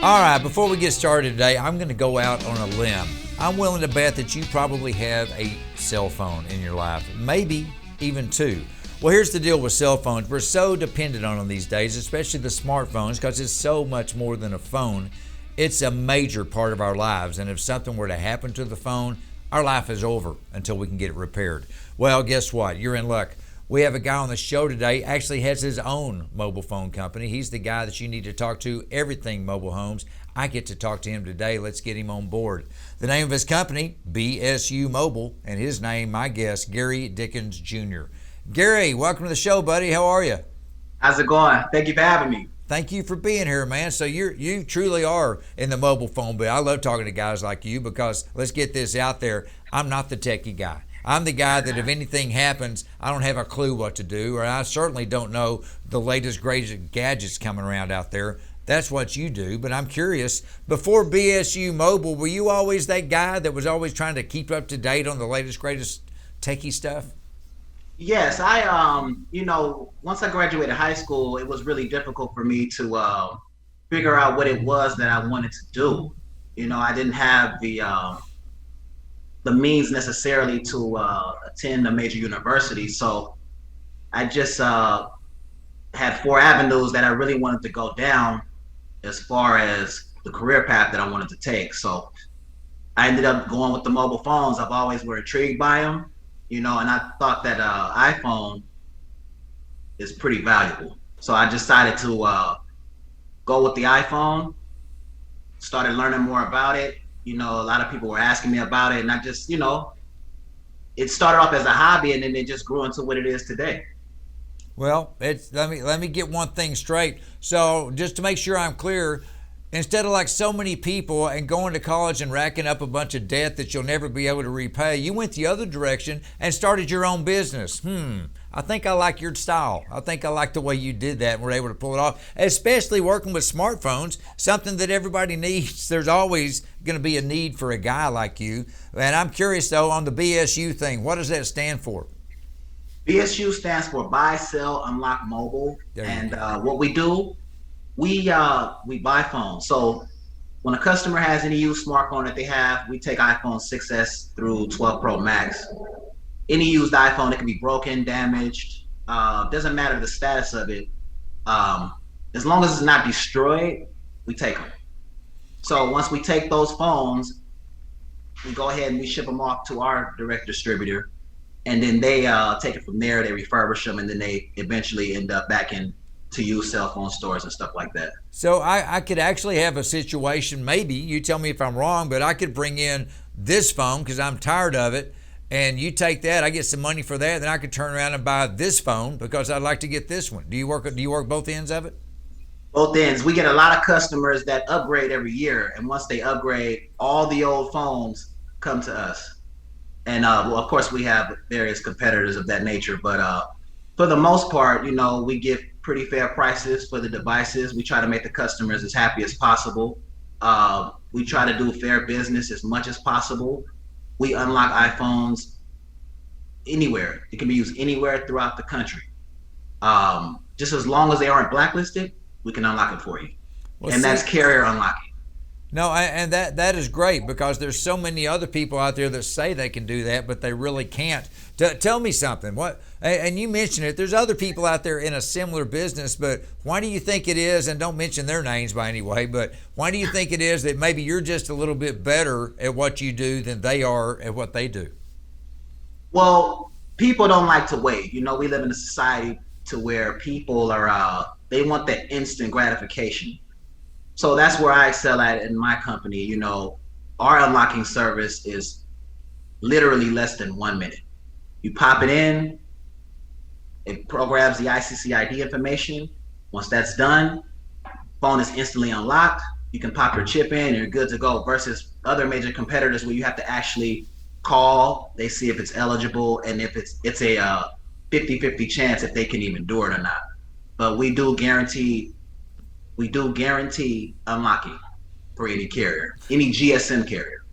All right, before we get started today, I'm going to go out on a limb. I'm willing to bet that you probably have a cell phone in your life, maybe even two. Well, here's the deal with cell phones. We're so dependent on them these days, especially the smartphones, because it's so much more than a phone. It's a major part of our lives, and if something were to happen to the phone, our life is over until we can get it repaired. Well, guess what? You're in luck. We have a guy on the show today, actually has his own mobile phone company. He's the guy that you need to talk to, everything mobile homes. I get to talk to him today. Let's get him on board. The name of his company, BSU Mobile, and his name, my guest, Gary Dickens Jr. Gary, welcome to the show, buddy. How are you? How's it going? Thank you for having me. Thank you for being here, man. So you truly are in the mobile phone, but I love talking to guys like you because let's get this out there. I'm not the techie guy. I'm the guy that if anything happens, I don't have a clue what to do, or I certainly don't know the latest, greatest gadgets coming around out there. That's what you do, but I'm curious, before BSU Mobile, were you always that guy that was always trying to keep up to date on the latest, greatest techie stuff? Yes, once I graduated high school, it was really difficult for me to figure out what it was that I wanted to do. I didn't have the means necessarily to attend a major university. So I just had four avenues that I really wanted to go down as far as the career path that I wanted to take. So I ended up going with the mobile phones. I've always were intrigued by them, and I thought that iPhone is pretty valuable. So I decided to go with the iPhone, started learning more about it. A lot of people were asking me about it, and I just, it started off as a hobby, and then it just grew into what it is today. Well, let me get one thing straight. So just to make sure I'm clear, instead of like so many people and going to college and racking up a bunch of debt that you'll never be able to repay, you went the other direction and started your own business. I think I like your style. I think I like the way you did that and were able to pull it off, especially working with smartphones, something that everybody needs. There's always going to be a need for a guy like you. And I'm curious, though, on the BSU thing, what does that stand for? BSU stands for Buy, Sell, Unlock Mobile. And what we do, we buy phones. So when a customer has any used smartphone that they have, we take iPhone 6S through 12 Pro Max. Any used iPhone, it can be broken, damaged, doesn't matter the status of it. As long as it's not destroyed, we take them. So once we take those phones, we go ahead and we ship them off to our direct distributor, and then they take it from there, they refurbish them, and then they eventually end up back in to use cell phone stores and stuff like that. So I could actually have a situation, maybe, you tell me if I'm wrong, but I could bring in this phone because I'm tired of it, and you take that, I get some money for that, then I could turn around and buy this phone because I'd like to get this one. Do you work both ends of it? Both ends. We get a lot of customers that upgrade every year, and once they upgrade, all the old phones come to us. And of course, we have various competitors of that nature, but for the most part, we give pretty fair prices for the devices. We try to make the customers as happy as possible. We try to do fair business as much as possible. We unlock iPhones anywhere. It can be used anywhere throughout the country. Just as long as they aren't blacklisted, we can unlock it for you. Well, and that's carrier unlocking. No, and that is great because there's so many other people out there that say they can do that, but they really can't. Tell me something. And you mentioned it, there's other people out there in a similar business, but why do you think it is, and don't mention their names by any way, but why do you think it is that maybe you're just a little bit better at what you do than they are at what they do? Well, people don't like to wait. We live in a society to where people are, they want that instant gratification. So that's where I excel at in my company. Our unlocking service is literally less than 1 minute. You pop it in, it programs the ICC ID information. Once that's done, phone is instantly unlocked. You can pop your chip in and you're good to go, versus other major competitors where you have to actually call, they see if it's eligible, and if it's a 50-50 chance if they can even do it or not. But we do guarantee unlocking for any carrier, any GSM carrier.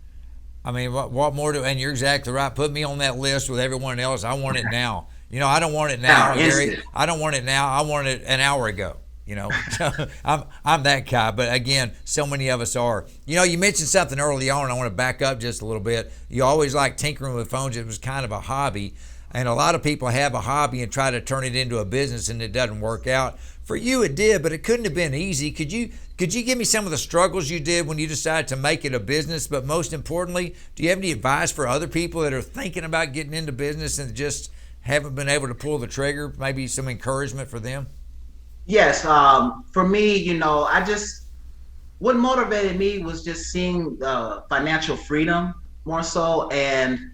I mean, what more do, and you're exactly right. Put me on that list with everyone else. I want it now. I don't want it now, Gary. I don't want it now. I want it an hour ago. You know, so I'm that guy. But again, so many of us are. You know, you mentioned something early on, and I want to back up just a little bit. You always like tinkering with phones. It was kind of a hobby. And a lot of people have a hobby and try to turn it into a business, and it doesn't work out. For you, it did, but it couldn't have been easy. Could you give me some of the struggles you did when you decided to make it a business? But most importantly, do you have any advice for other people that are thinking about getting into business and just haven't been able to pull the trigger? Maybe some encouragement for them? Yes, for me, what motivated me was just seeing financial freedom more so, and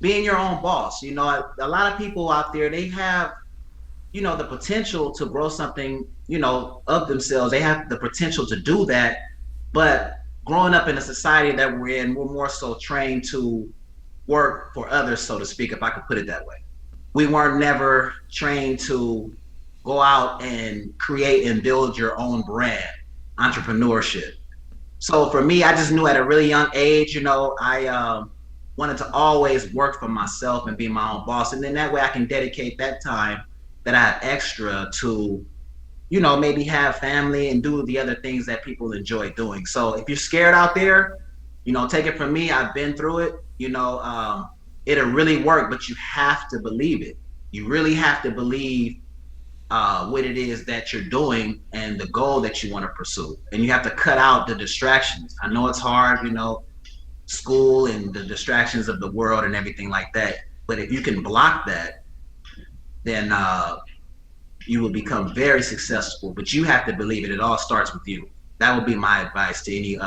being your own boss. You know, a lot of people out there, they have, the potential to grow something, of themselves. They have the potential to do that. But growing up in a society that we're in, we're more so trained to work for others, so to speak, if I could put it that way. We weren't never trained to go out and create and build your own brand, entrepreneurship. So for me, I just knew at a really young age, I wanted to always work for myself and be my own boss. And then that way I can dedicate that time that I have extra to, maybe have family and do the other things that people enjoy doing. So if you're scared out there, take it from me. I've been through it. It'll really work, but you have to believe it. You really have to believe what it is that you're doing and the goal that you want to pursue. And you have to cut out the distractions. I know it's hard, school and the distractions of the world and everything like that. But if you can block that, then you will become very successful. But you have to believe it. It all starts with you. That would be my advice to any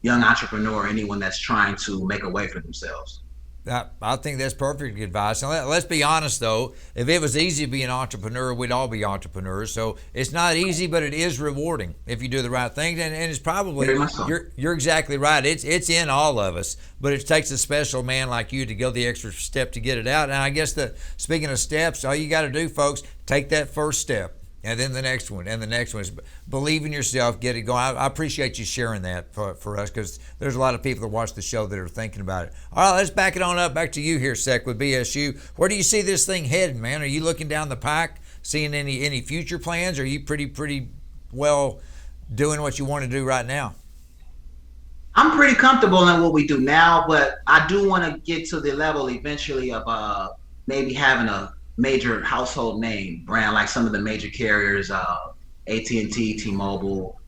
young entrepreneur, anyone that's trying to make a way for themselves. I think that's perfect advice. Now, let's be honest, though. If it was easy to be an entrepreneur, we'd all be entrepreneurs. So it's not easy, but it is rewarding if you do the right thing. And it's probably, you're exactly right. It's in all of us, but it takes a special man like you to go the extra step to get it out. And I guess speaking of steps, all you got to do, folks, take that first step. And then the next one, and the next one is believe in yourself, get it going. I appreciate you sharing that for us, because there's a lot of people that watch the show that are thinking about it. All right, let's back it on up back to you here, Sec, with BSU. Where do you see this thing heading, man? Are you looking down the pike, seeing any future plans? Or are you pretty well doing what you want to do right now? I'm pretty comfortable in what we do now, but I do want to get to the level eventually of maybe having a major household name brand, like some of the major carriers, AT&T, T-Mobile,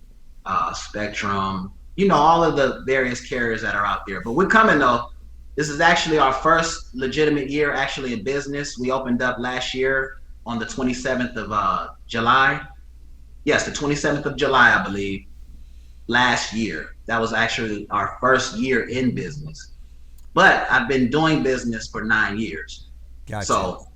Spectrum, all of the various carriers that are out there. But we're coming though. This is actually our first legitimate year actually in business. We opened up last year on the 27th of July. Yes, the 27th of July, I believe, last year. That was actually our first year in business. But I've been doing business for 9 years. Gotcha. So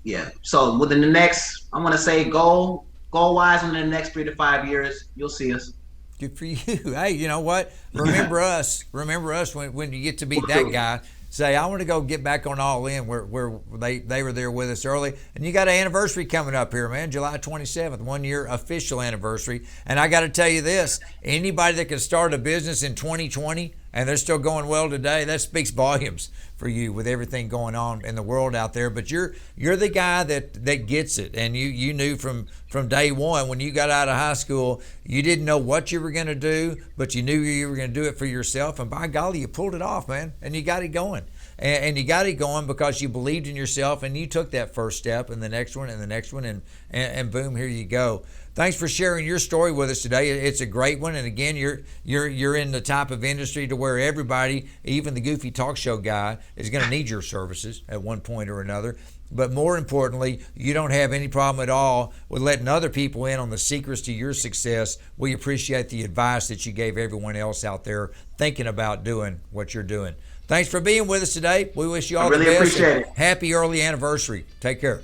yeah. So within the next, I want to say goal wise, in the next 3 to 5 years, you'll see us. Good for you. Hey, you know what? Remember us. Remember us when you get to be that guy. Say, I want to go get back on All In where they were there with us early. And you got an anniversary coming up here, man, July 27th, 1 year official anniversary. And I got to tell you this, anybody that can start a business in 2020 and they're still going well today, that speaks volumes for you with everything going on in the world out there. But you're the guy that gets it. And you knew from day one when you got out of high school, you didn't know what you were going to do, but you knew you were going to do it for yourself. And by golly, you pulled it off, man. And you got it going. And you got it going because you believed in yourself and you took that first step and the next one and the next one and boom, here you go. Thanks for sharing your story with us today. It's a great one. And again, you're in the type of industry to where everybody, even the goofy talk show guy, is going to need your services at one point or another. But more importantly, you don't have any problem at all with letting other people in on the secrets to your success. We appreciate the advice that you gave everyone else out there thinking about doing what you're doing. Thanks for being with us today. We wish you all the best. Appreciate it. Happy early anniversary. Take care.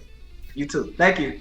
You too. Thank you.